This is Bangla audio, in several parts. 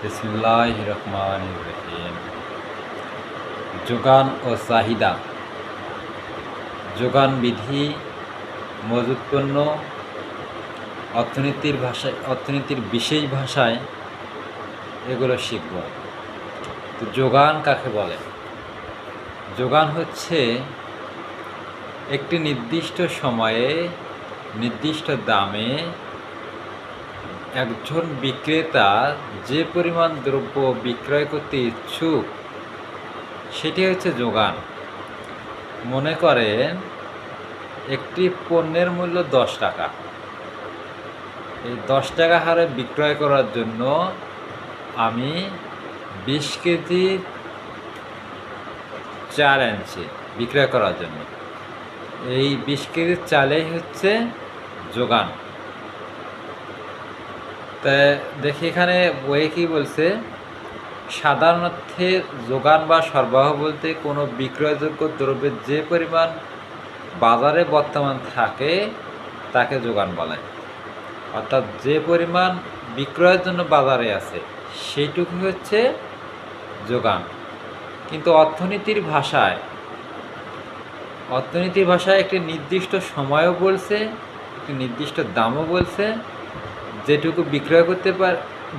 বিসমিল্লাহির রহমানির রহিম। যোগান ও চাহিদা। যোগান বিধি, মজুত পণ্য, অর্থনীতির বিশেষ ভাষায় এগুলো শিখব। তো যোগান কাকে বলে? যোগান হচ্ছে একটি নির্দিষ্ট সময়ে নির্দিষ্ট দামে একজন বিক্রেতা যে পরিমাণ দ্রব্য বিক্রয় করতে ইচ্ছুক সেটি হচ্ছে যোগান। মনে করেন একটি পণ্যের মূল্য 10 টাকা। এই 10 টাকা হারে বিক্রয় করার জন্য আমি 20 কেজি চাল আনছি বিক্রয় করার জন্য। এই 20 কেজি চালেই হচ্ছে যোগান। তা দেখি এখানে বইয়ে কী বলছে, সাধারণ অর্থে যোগান বা সরবরাহ বলতে কোনো বিক্রয়যোগ্য দ্রব্যের যে পরিমাণ বাজারে বর্তমান থাকে তাকে যোগান বলে। অর্থাৎ যে পরিমাণ বিক্রয়ের জন্য বাজারে আছে সেইটুকু হচ্ছে যোগান। কিন্তু অর্থনীতির ভাষায় একটি নির্দিষ্ট সময়ও বলছে, একটি নির্দিষ্ট দামও বলছে। যেটুকু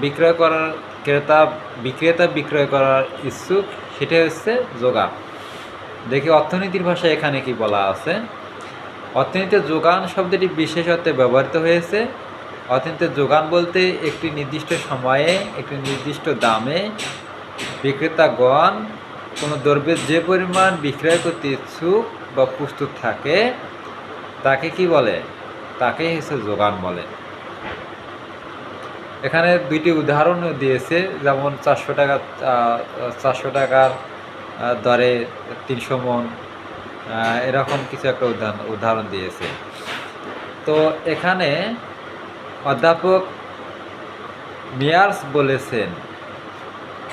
বিক্রেতা বিক্রয় করার ইচ্ছুক সেটা হচ্ছে যোগান। দেখি অর্থনীতির ভাষায় এখানে কি বলা আছে। অর্থনীতিতে যোগান শব্দটি বিশেষ অর্থে ব্যবহৃত হয়েছে। অর্থনীতিতে যোগান বলতে একটি নির্দিষ্ট সময়ে একটি নির্দিষ্ট দামে বিক্রেতাগণ কোনো দ্রব্যের যে পরিমাণ বিক্রয় করতে ইচ্ছুক বা প্রস্তুত থাকে তাকে কি বলে? তাকেই হচ্ছে যোগান বলে। এখানে দুইটি উদাহরণও দিয়েছে, যেমন 400 টাকার দরে 300 মণ, এরকম কিছু একটা উদাহরণ দিয়েছে। তো এখানে অধ্যাপক মেয়ার্স বলেছেন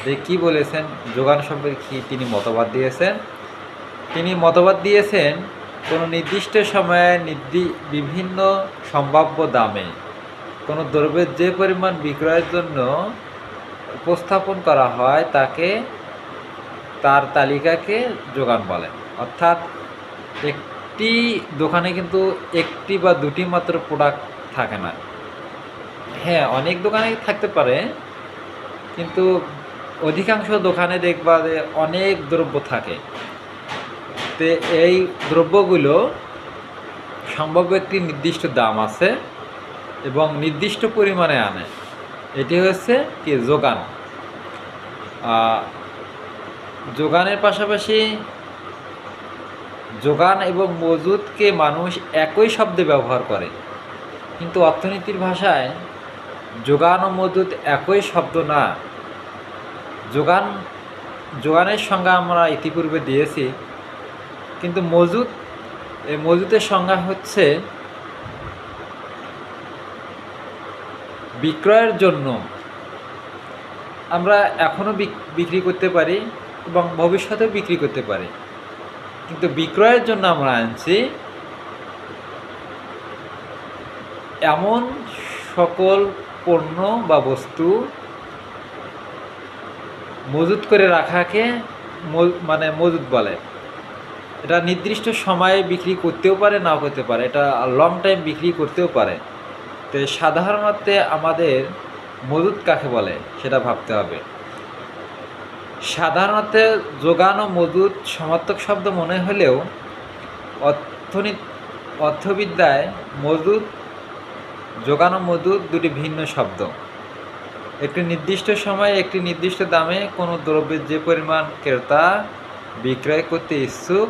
যে কি বলেছেন যোগান সম্পর্কে কি তিনি মতবাদ দিয়েছেন, কোনো নির্দিষ্ট সময়ে বিভিন্ন সম্ভাব্য দামে কোনো দ্রব্যের যে পরিমাণ বিক্রয়ের জন্য উপস্থাপন করা হয় তার তালিকাকে যোগান বলে। অর্থাৎ একটি দোকানে কিন্তু একটি বা দুটি মাত্র প্রোডাক্ট থাকে না। হ্যাঁ, অনেক দোকানে থাকতে পারে, কিন্তু অধিকাংশ দোকানে দেখবা যে অনেক দ্রব্য থাকে। তো এই দ্রব্যগুলো সম্ভাব্য একটি নির্দিষ্ট দাম আছে এবং নির্দিষ্ট পরিমাণে আনে। এটি হচ্ছে কি যোগান। যোগানের পাশাপাশি যোগান এবং মজুদকে মানুষ একই শব্দে ব্যবহার করে, কিন্তু অর্থনীতির ভাষায় যোগান ও মজুদ একই শব্দ না। যোগানের সংজ্ঞা আমরা ইতিপূর্বে দিয়েছি, কিন্তু মজুদের সংজ্ঞা হচ্ছে বিক্রয়ের জন্য আমরা এখনও বিক্রি করতে পারি এবং ভবিষ্যতেও বিক্রি করতে পারি, কিন্তু বিক্রয়ের জন্য আমরা আনছি এমন সকল পণ্য বা বস্তু মজুত করে রাখাকে মজুদ বলে। এটা নির্দিষ্ট সময়ে বিক্রি করতেও পারে, নাও করতে পারে, এটা লং টাইম বিক্রি করতেও পারে। তো সাধারণত আমাদের মজুদ কাকে বলে সেটা ভাবতে হবে। সাধারণত যোগান ও মজুদ সমার্থক শব্দ মনে হলেও অর্থবিদ্যায় যোগান ও মজুদ দুটি ভিন্ন শব্দ। একটি নির্দিষ্ট সময়ে একটি নির্দিষ্ট দামে কোনো দ্রব্যের যে পরিমাণ ক্রেতা বিক্রয় করতে ইচ্ছুক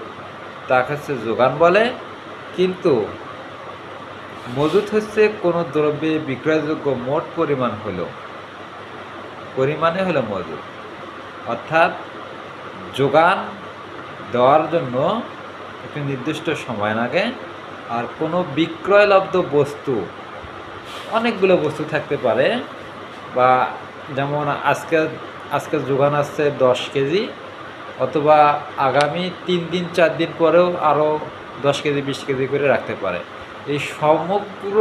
তাকে হচ্ছে যোগান বলে, কিন্তু মজুদ হচ্ছে কোনো দ্রব্যে বিক্রয়যোগ্য মোট পরিমাণে হলো মজুদ। অর্থাৎ যোগান দেওয়ার জন্য একটি নির্দিষ্ট সময় লাগে, আর কোনো বিক্রয়লব্ধ বস্তু অনেকগুলো বস্তু থাকতে পারে, বা যেমন আজকে যোগান আসছে 10 কেজি, অথবা আগামী 3 দিন 4 দিন পরেও আরও 10 কেজি 20 কেজি করে রাখতে পারে। এই সমগ্র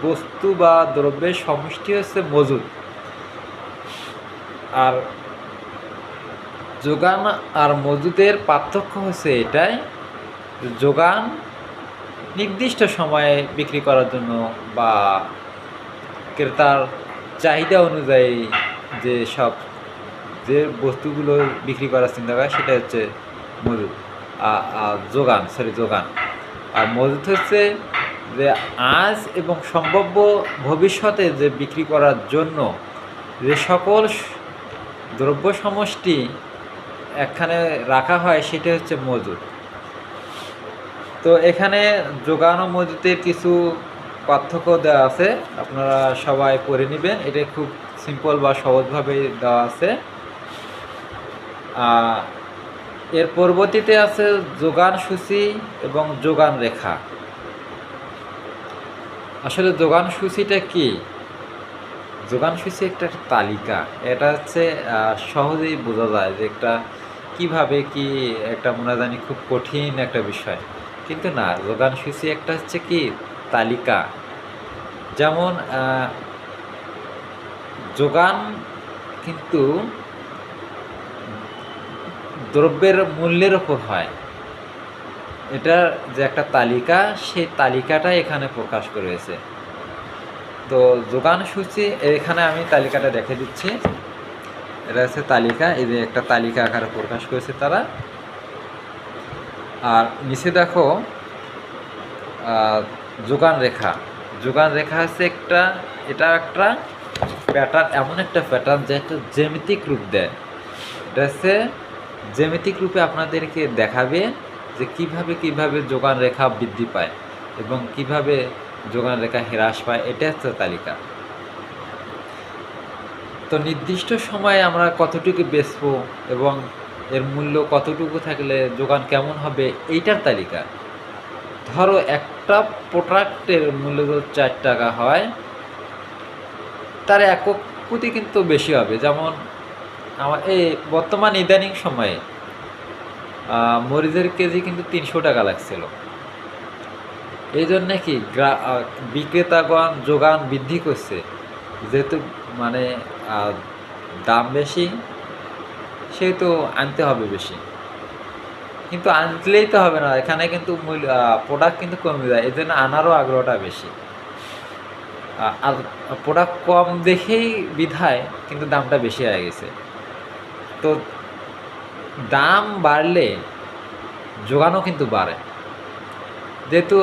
বস্তু বা দ্রব্যের সমষ্টি হচ্ছে মজুদ। আর যোগান আর মজুদের পার্থক্য হচ্ছে এটাই, যোগান নির্দিষ্ট সময়ে বিক্রি করার জন্য বা ক্রেতার চাহিদা অনুযায়ী যে বস্তুগুলো বিক্রি করার চিন্তা করে সেটা হচ্ছে মজুদ। যোগান। আর মজুদ হচ্ছে যে আজ এবং সম্ভাব্য ভবিষ্যতে যে বিক্রি করার জন্য যে সকল দ্রব্য সমষ্টি এখানে রাখা হয় সেটা হচ্ছে মজুদ। তো এখানে যোগান ও মজুদের কিছু পার্থক্য দেওয়া আছে, আপনারা সবাই পড়ে নেবেন। এটা খুব সিম্পল বা সহজভাবে দেওয়া আছে। এর পরবর্তীতে আছে যোগান সূচি এবং যোগান রেখা। আসলে যোগান সূচিটা কি? যোগান সূচি একটা তালিকা। এটা হচ্ছে সহজেই বোঝা যায় যে একটা কিভাবে কি একটা মনে জানি খুব কঠিন একটা বিষয়, কিন্তু না, যোগান সূচি একটা হচ্ছে কি তালিকা। যেমন যোগান কিন্তু দ্রব্যের মূল্যের ওপর হয়, এটা যে একটা তালিকা, সেই তালিকাটা এখানে প্রকাশ করেছে। তো যোগান সূচি এখানে আমি তালিকাটা দেখে দিচ্ছি। এটা হচ্ছে তালিকা, এই যে একটা তালিকা আকারে প্রকাশ করেছে তারা। আর নিচে দেখো যোগান রেখা। যোগান রেখা হচ্ছে এটা একটা প্যাটার্ন, এমন একটা প্যাটার্ন যে একটা জ্যামিতিক রূপ দেয়। এটা হচ্ছে জ্যামিতিক রূপে আপনাদেরকে দেখাবে যে কিভাবে যোগান রেখা বৃদ্ধি পায় এবং কিভাবে যোগান রেখা হ্রাস পায়। এটা হচ্ছে তালিকা। তো নির্দিষ্ট সময়ে আমরা কতটুকু বেচবো এবং এর মূল্য কতটুকু থাকলে যোগান কেমন হবে, এইটার তালিকা। ধরো একটা প্রোডাক্টের মূল্য যদি 4 টাকা হয়, তার একক প্রতি কিন্তু বেশি হবে। যেমন আমার এই বর্তমান ইদানিং সময়ে মরিচের কেজি কিন্তু 300 টাকা লাগছিল। এই জন্যে কি বিক্রেতাগণ যোগান বৃদ্ধি করছে, যেহেতু মানে দাম বেশি, সেহেতু আনতে হবে বেশি। কিন্তু আনলেই তো হবে না, এখানে কিন্তু প্রোডাক্ট কিন্তু কমে যায়, এই জন্য আনারও আগ্রহটা বেশি। আর প্রোডাক্ট কম দেখেই বিধায় কিন্তু দামটা বেশি হয়ে গেছে। তো দাম বাড়লে যোগানও কিন্তু বাড়ে, যেহেতু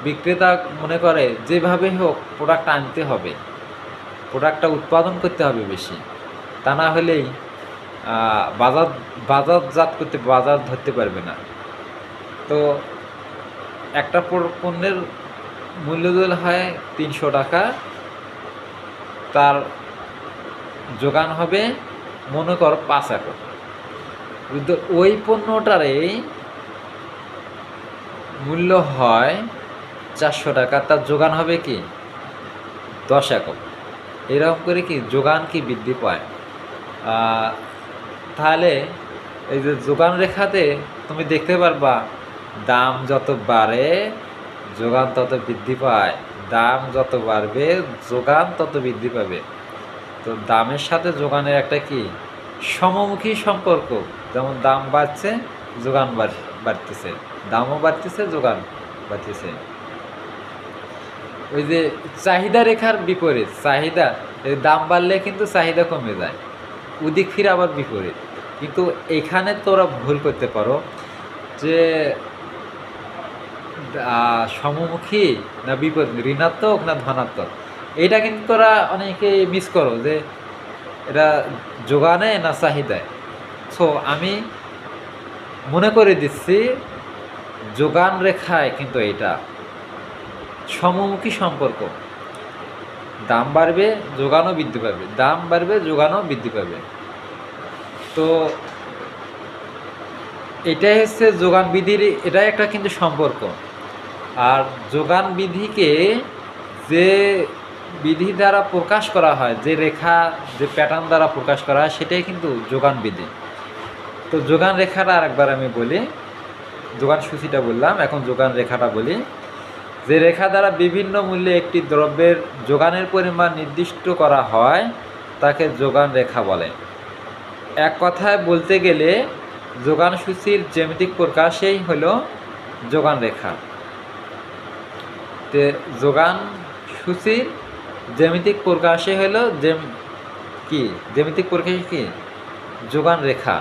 বিক্রেতা মনে করে যেভাবে হোক প্রোডাক্ট আনতে হবে, প্রোডাক্টটা উৎপাদন করতে হবে বেশি, তা না হলেই বাজারজাত করতে বাজার ধরতে পারবে না। তো একটা পণ্যের মূল্য যদি হয় 300 টাকা, তার যোগান হবে মনে করো 5 একর। কিন্তু ওই পণ্যটারই মূল্য হয় 400 টাকা, তার যোগান হবে কি 10 একর। এরকম করে কি যোগান কি বৃদ্ধি পায়। তাহলে এই যে যোগান রেখাতে তুমি দেখতে পারবা, দাম যত বাড়ে যোগান তত বৃদ্ধি পায়, দাম যত বাড়বে যোগান তত বৃদ্ধি পাবে। তো দামের সাথে যোগানের একটা কি সমমুখী সম্পর্ক। যেমন দাম বাড়ছে, যোগান বাড়তেছে, দামও বাড়তেছে, যোগান বাড়তেছে। ওই যে চাহিদা রেখার বিপরীত, দাম বাড়লে কিন্তু চাহিদা কমে যায়, ওদিক ফিরে আবার বিপরীত। কিন্তু এখানে তোরা ভুল করতে পারো যে সমমুখী না বিপরীত, ঋণাত্মক না ধনাত্মক, এইটা কিন্তু তোরা অনেকে মিস করো যে এটা যোগানে না চাহিদায়। সো আমি মনে করে দিচ্ছি যোগান রেখায় কিন্তু এটা সমমুখী সম্পর্ক। দাম বাড়বে যোগানও বৃদ্ধি পাবে, দাম বাড়বে যোগানও বৃদ্ধি পাবে। তো এটাই হচ্ছে যোগান বিধির, এটাই একটা কিন্তু সম্পর্ক। আর যোগান বিধিকে যে বিধি দ্বারা প্রকাশ করা হয়, যে রেখা যে প্যাটার্ন দ্বারা প্রকাশ করা হয়, সেটাই কিন্তু যোগান বিধি। তো যোগান রেখাটা আরেকবার আমি বলি, যোগান সূচিটা বললাম, এখন যোগান রেখাটা বলি। যে রেখা দ্বারা বিভিন্ন মূল্যে একটি দ্রব্যের যোগানের পরিমাণ নির্দিষ্ট করা হয় তাকে যোগান রেখা বলে। এক কথায় বলতে গেলে যোগান সূচির জ্যামিতিক প্রকাশেই হলো যোগান রেখা। তে যোগান সূচির জ্যামিতিক প্রকাশে হলো কি জ্যামিতিক প্রকাশে কি যোগান রেখা।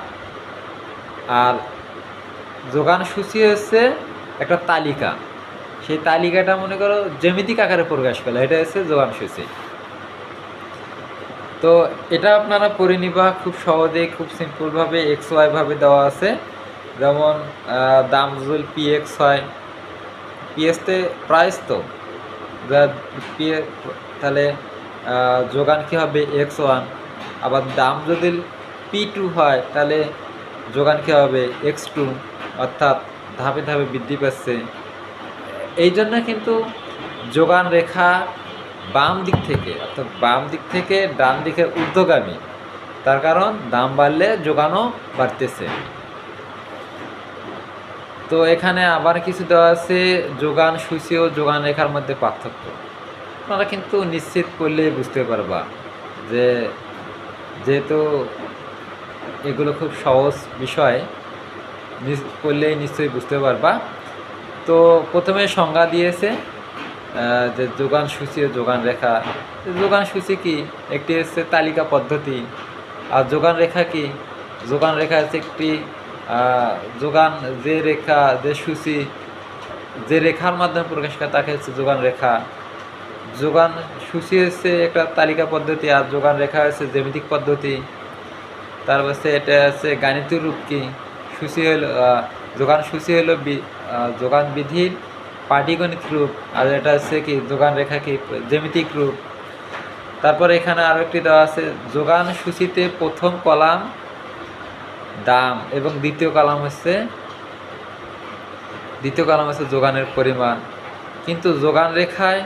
আর যোগান সূচি হচ্ছে একটা তালিকা, সেই তালিকাটা মনে করো জ্যামিতিক আকারে প্রকাশ করলে এটা হচ্ছে যোগান সূচি। তো এটা আপনারা পড়ে নিবা খুব সহজে, খুব সিম্পলভাবে এক্স ওয়াই ভাবে দেওয়া আছে। যেমন দাম যদি পি এক্স হয়, পিএসতে প্রাইস তো পি, তাহলে যোগান কী হবে এক্স ওয়ান। আবার দাম যদি পি টু হয় তাহলে যোগান কী হবে এক্স টু, অর্থাৎ ধাপে ধাপে বৃদ্ধি পাচ্ছে। এই জন্য কিন্তু যোগান রেখা বাম দিক থেকে, অর্থাৎ বাম দিক থেকে ডান দিকে ঊর্ধ্বগামী, তার কারণ দাম বাড়লে যোগানও বাড়তেছে। তো এখানে আবার কিছু দেওয়া আছে যোগান সূচি ও যোগান রেখার মধ্যে পার্থক্য। আপনারা কিন্তু নিশ্চিত করলে বুঝতে পারবা, যে যেহেতু এগুলো খুব সহজ বিষয়, করলেই নিশ্চয়ই বুঝতে পারবা। তো প্রথমে সংজ্ঞা দিয়েছে যে যোগান সূচি ও যোগান রেখা। যোগান সূচি কি? একটি হচ্ছে তালিকা পদ্ধতি। আর যোগান রেখা কি? যোগান রেখা হচ্ছে একটি যোগান, যে রেখা, যে সূচি, যে রেখার মাধ্যমে প্রকাশ করে তাকে হচ্ছে যোগান রেখা। যোগান সূচি হচ্ছে একটা তালিকা পদ্ধতি, আর যোগান রেখা হচ্ছে জ্যামিতিক পদ্ধতি। তারপর এটা হচ্ছে গাণিতিক রূপ কি? সূচি হলো যোগান সূচি হলো যোগান বিধির পাটিগণিত রূপ, আর এটা হচ্ছে কি যোগান রেখা কি জ্যামিতিক রূপ। তারপর এখানে আরও একটি দেওয়া আছে যোগান সূচিতে প্রথম কলাম দাম এবং দ্বিতীয় কলাম হচ্ছে যোগানের পরিমাণ। কিন্তু যোগান রেখায়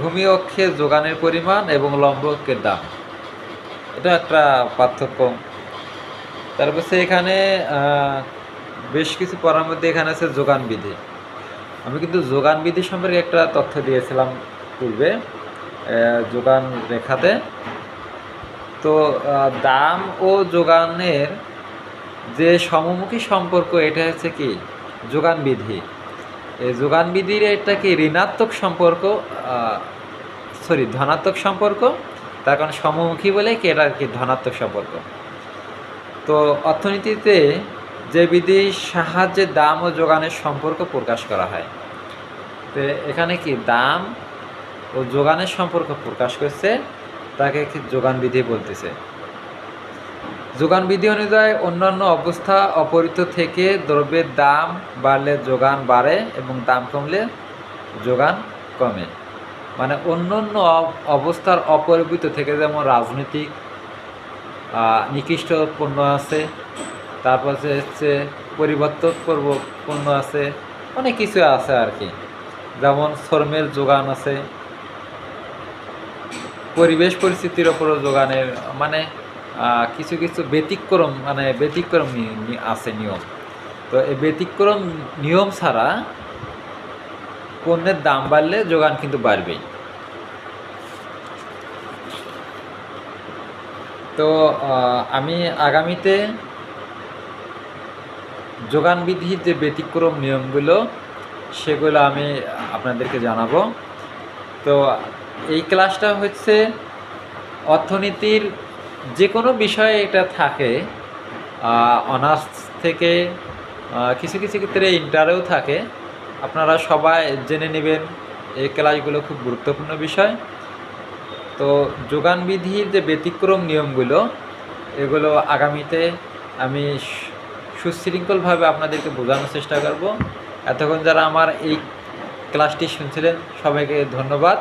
ভূমি অক্ষে যোগানের পরিমাণ এবং লম্ব অক্ষের দাম, এটা একটা পার্থক্য। তারপর এখানে বেশ কিছু পড়ার মধ্যে এখানে আছে যোগান বিধি। আমি কিন্তু যোগান বিধি সম্পর্কে একটা তথ্য দিয়েছিলাম পূর্বে যোগান রেখাতে। তো দাম ও যোগানের যে সমমুখী সম্পর্ক, এটা হচ্ছে কি যোগান বিধি। এই যোগান বিধির এটা কি ঋণাত্মক সম্পর্ক, ধনাত্মক সম্পর্ক, তার কারণ সমমুখী বলে কি এটা কি ধনাত্মক সম্পর্ক। তো অর্থনীতিতে যে বিধির সাহায্যে দাম ও যোগানের সম্পর্ক প্রকাশ করা হয়, তো এখানে কি দাম ও যোগানের সম্পর্ক প্রকাশ করছে, তাকে কি যোগান বিধি বলতেছে। যোগান বিধি অনুযায়ী অন্যান্য অবস্থা অপরিত থেকে দ্রব্যের দাম বাড়লে যোগান বাড়ে এবং দাম কমলে যোগান কমে। মানে অন্যান্য অবস্থার অপরিবর্তিত থেকে, যেমন রাজনৈতিক নিকৃষ্ট পণ্য আছে, তারপর হচ্ছে পরিবর্তন করব পণ্য আছে, অনেক কিছু আছে আর কি। যেমন শ্রমের যোগান আছে, পরিবেশ পরিস্থিতির ওপরও যোগানের মানে কিছু কিছু ব্যতিক্রম আছে নিয়ম। তো এই ব্যতিক্রম নিয়ম ছাড়া পণ্যের দাম বাড়লে যোগান কিন্তু বাড়বেই। তো আমি আগামীতে যোগান বিধির যে ব্যতিক্রম নিয়মগুলো সেগুলো আমি আপনাদেরকে জানাবো। তো এই ক্লাসটা হচ্ছে অর্থনীতির যে কোনো বিষয়ে এটা থাকে, অনার্স থেকে কিছু কিছু ক্ষেত্রে ইন্টারেও থাকে। আপনারা সবাই জেনে নেবেন, এই ক্লাসগুলো খুব গুরুত্বপূর্ণ বিষয়। তো যোগান বিধির যে ব্যতিক্রম নিয়মগুলো, এগুলো আগামীতে আমি সুশৃঙ্খলভাবে আপনাদেরকে বোঝানোর চেষ্টা করব। এতক্ষণ যারা আমার এই ক্লাসটি শুনছিলেন সবাইকে ধন্যবাদ।